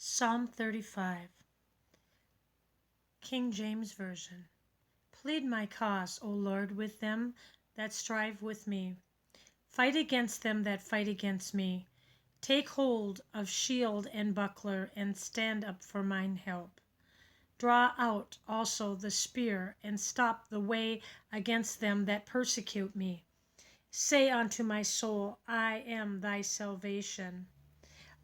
Psalm 35, King James Version. Plead my cause, O Lord, with them that strive with me. Fight against them that fight against me. Take hold of shield and buckler, and stand up for mine help. Draw out also the spear, and stop the way against them that persecute me. Say unto my soul, I am thy salvation.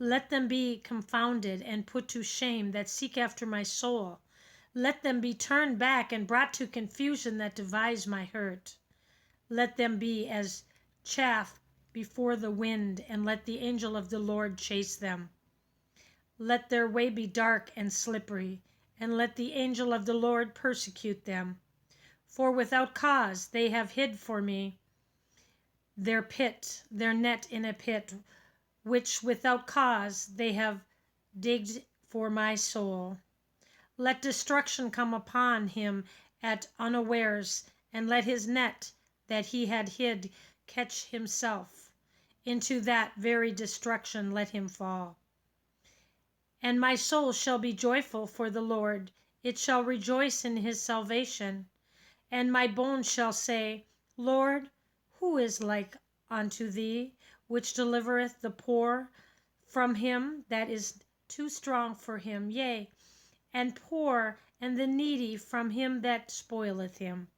Let them be confounded and put to shame that seek after my soul. Let them be turned back and brought to confusion that devise my hurt. Let them be as chaff before the wind, and let the angel of the Lord chase them. Let their way be dark and slippery, and let the angel of the Lord persecute them. For without cause they have hid for me their net in a pit, which without cause they have digged for my soul. Let destruction come upon him at unawares, and let his net that he had hid catch himself. Into that very destruction let him fall. And my soul shall be joyful for the Lord, it shall rejoice in his salvation. And my bones shall say, Lord, who is like unto thee, which delivereth the poor from him that is too strong for him, yea, and poor and the needy from him that spoileth him?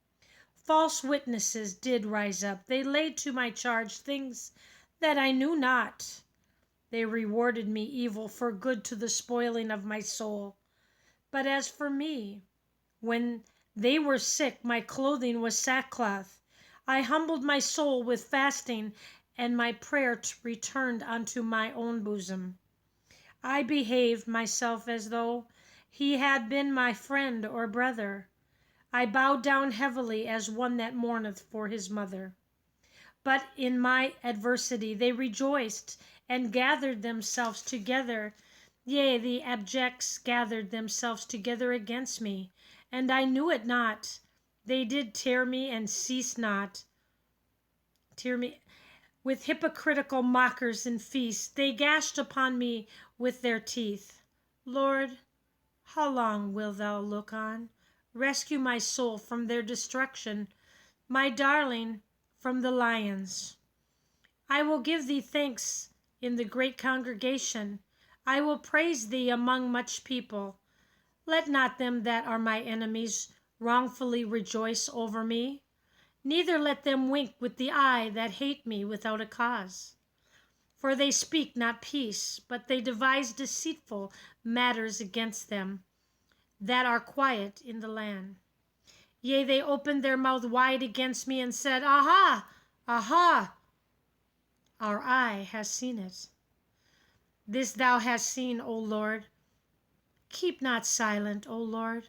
False witnesses did rise up. They laid to my charge things that I knew not. They rewarded me evil for good to the spoiling of my soul. But as for me, when they were sick, my clothing was sackcloth. I humbled my soul with fasting, and my prayer returned unto my own bosom. I behaved myself as though he had been my friend or brother. I bowed down heavily as one that mourneth for his mother. But in my adversity they rejoiced and gathered themselves together. Yea, the abjects gathered themselves together against me, and I knew it not. They did tear me and cease not. Tear me with hypocritical mockers and feasts. They gashed upon me with their teeth. Lord, how long wilt thou look on? Rescue my soul from their destruction, my darling from the lions. I will give thee thanks in the great congregation. I will praise thee among much people. Let not them that are my enemies wrongfully rejoice over me, neither let them wink with the eye that hate me without a cause. For they speak not peace, but they devise deceitful matters against them that are quiet in the land. Yea, they opened their mouth wide against me and said, Aha, aha, our eye has seen it. This thou hast seen, O Lord. Keep not silent, O Lord.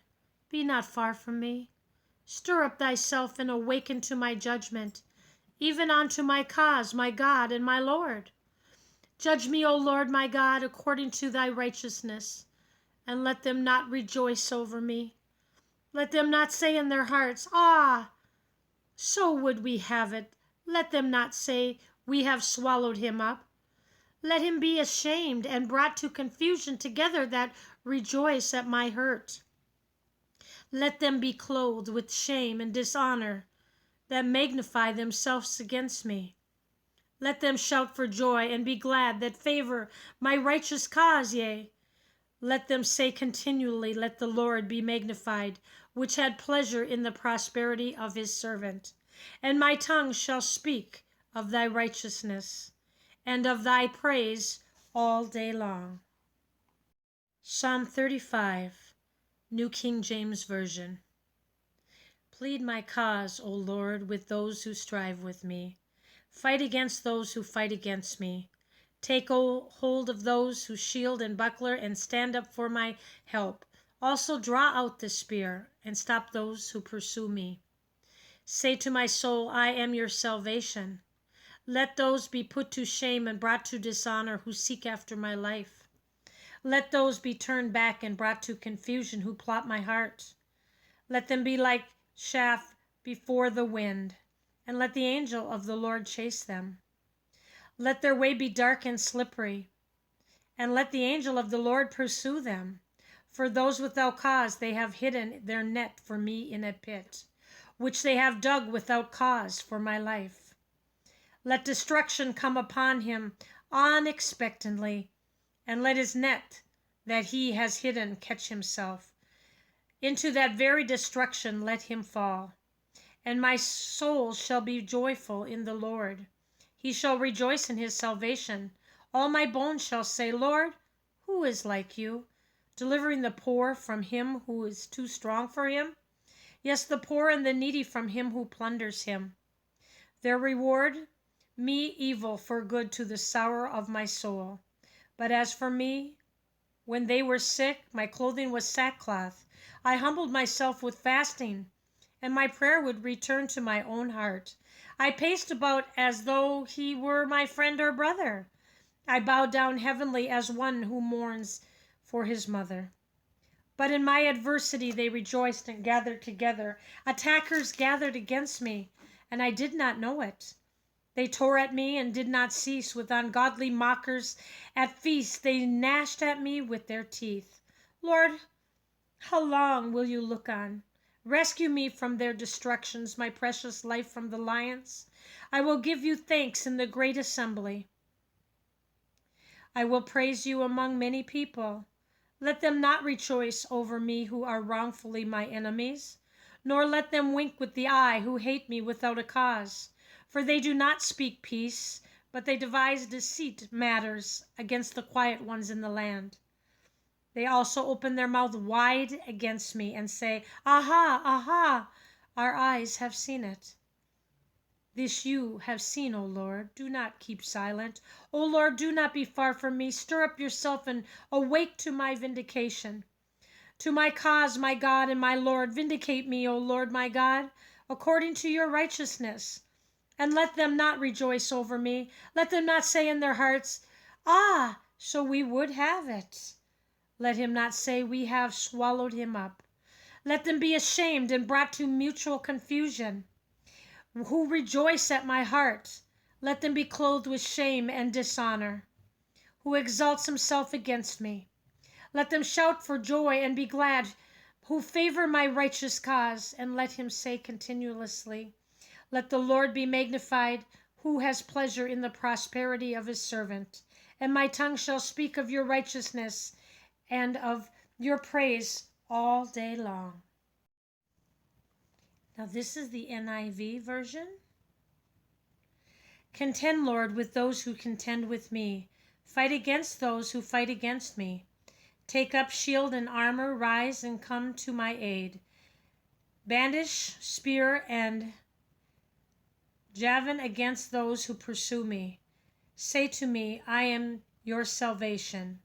Be not far from me. Stir up thyself and awaken to my judgment, even unto my cause, my God and my Lord. Judge me, O Lord my God, according to thy righteousness, and let them not rejoice over me. Let them not say in their hearts, Ah, so would we have it. Let them not say, We have swallowed him up. Let him be ashamed and brought to confusion together that rejoice at my hurt. Let them be clothed with shame and dishonor that magnify themselves against me. Let them shout for joy and be glad that favor my righteous cause, yea. Let them say continually, Let the Lord be magnified, which had pleasure in the prosperity of his servant. And my tongue shall speak of thy righteousness, and of thy praise all day long. Psalm 35, New King James Version. Plead my cause, O Lord, with those who strive with me. Fight against those who fight against me. Take hold of those who shield and buckler, and stand up for my help. Also draw out the spear, and stop those who pursue me. Say to my soul, I am your salvation. Let those be put to shame and brought to dishonor who seek after my life. Let those be turned back and brought to confusion who plot my heart. Let them be like chaff before the wind, and let the angel of the Lord chase them. Let their way be dark and slippery, and let the angel of the Lord pursue them. For those without cause they have hidden their net for me in a pit, which they have dug without cause for my life. Let destruction come upon him unexpectedly, and let his net that he has hidden catch himself. Into that very destruction let him fall. And my soul shall be joyful in the Lord. He shall rejoice in his salvation. All my bones shall say, Lord, who is like you, delivering the poor from him who is too strong for him? Yes, the poor and the needy from him who plunders him. Their reward, me evil for good to the sorrow of my soul. But as for me, when they were sick, my clothing was sackcloth. I humbled myself with fasting, and my prayer would return to my own heart. I paced about as though he were my friend or brother. I bowed down heavenly as one who mourns for his mother. But in my adversity they rejoiced and gathered together. Attackers gathered against me, and I did not know it. They tore at me and did not cease. With ungodly mockers at feasts they gnashed at me with their teeth. Lord, how long will you look on? Rescue me from their destructions, my precious life from the lions. I will give you thanks in the great assembly. I will praise you among many people. Let them not rejoice over me who are wrongfully my enemies, nor let them wink with the eye who hate me without a cause. For they do not speak peace, but they devise deceit matters against the quiet ones in the land. They also open their mouth wide against me and say, Aha, aha, our eyes have seen it. This you have seen, O Lord. Do not keep silent. O Lord, do not be far from me. Stir up yourself and awake to my vindication. To my cause, my God and my Lord, vindicate me, O Lord, my God, according to your righteousness. And let them not rejoice over me. Let them not say in their hearts, Ah, so we would have it. Let him not say, We have swallowed him up. Let them be ashamed and brought to mutual confusion, who rejoice at my heart. Let them be clothed with shame and dishonor, who exalts himself against me. Let them shout for joy and be glad, who favor my righteous cause, and let him say continuously, Let the Lord be magnified, who has pleasure in the prosperity of his servant. And my tongue shall speak of your righteousness and of your praise all day long. Now this is the NIV version. Contend, Lord, with those who contend with me. Fight against those who fight against me. Take up shield and armor, rise and come to my aid. Bandish spear and javelin against those who pursue me. Say to me, I am your salvation.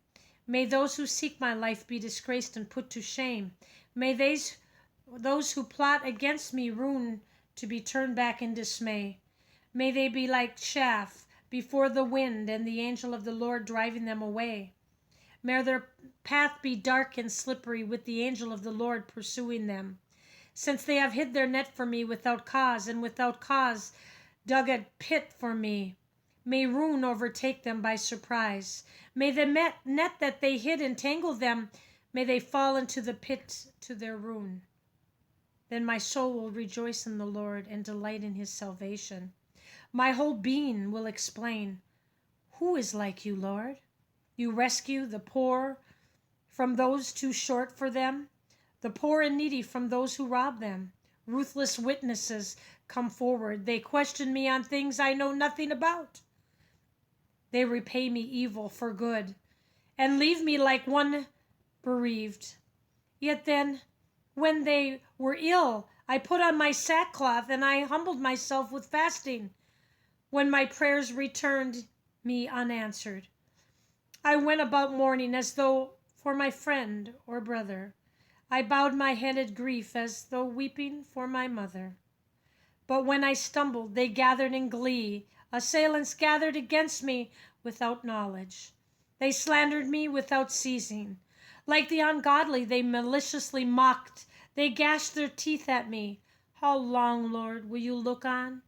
May those who seek my life be disgraced and put to shame. May those who plot against me ruin to be turned back in dismay. May they be like chaff before the wind, and the angel of the Lord driving them away. May their path be dark and slippery, with the angel of the Lord pursuing them. Since they have hid their net for me without cause, and without cause dug a pit for me, may ruin overtake them by surprise. May the net that they hid entangle them. May they fall into the pit to their ruin. Then my soul will rejoice in the Lord and delight in his salvation. My whole being will explain, Who is like you, Lord? You rescue the poor from those too short for them, the poor and needy from those who rob them. Ruthless witnesses come forward. They question me on things I know nothing about. They repay me evil for good and leave me like one bereaved. Yet then, when they were ill, I put on my sackcloth and I humbled myself with fasting. When my prayers returned me unanswered, I went about mourning as though for my friend or brother. I bowed my head in grief as though weeping for my mother. But when I stumbled, they gathered in glee. Assailants gathered against me without knowledge. They slandered me without ceasing. Like the ungodly, they maliciously mocked. They gashed their teeth at me. How long, Lord, will you look on?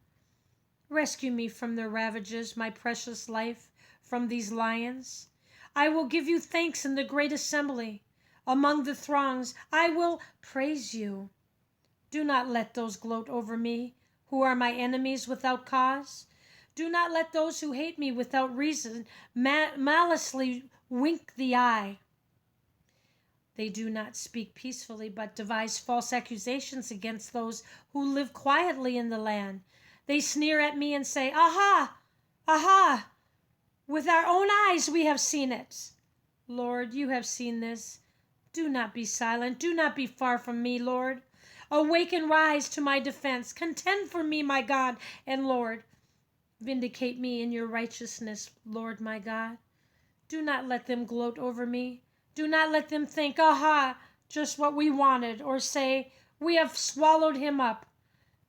Rescue me from their ravages, my precious life, from these lions. I will give you thanks in the great assembly. Among the throngs, I will praise you. Do not let those gloat over me who are my enemies without cause. Do not let those who hate me without reason maliciously wink the eye. They do not speak peacefully, but devise false accusations against those who live quietly in the land. They sneer at me and say, "Aha! Aha! With our own eyes we have seen it." Lord, you have seen this. Do not be silent. Do not be far from me, Lord. Awake and rise to my defense. Contend for me, my God and Lord. Vindicate me in your righteousness, Lord my God. Do not let them gloat over me. Do not let them think, "Aha, just what we wanted," or say, "We have swallowed him up."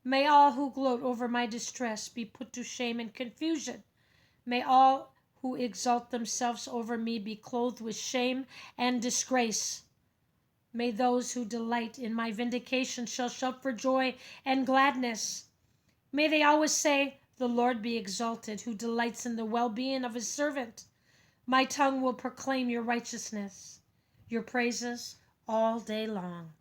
May all who gloat over my distress be put to shame and confusion. May all who exalt themselves over me be clothed with shame and disgrace. May those who delight in my vindication shall shout for joy and gladness. May they always say, "The Lord be exalted, who delights in the well-being of his servant." My tongue will proclaim your righteousness, your praises all day long.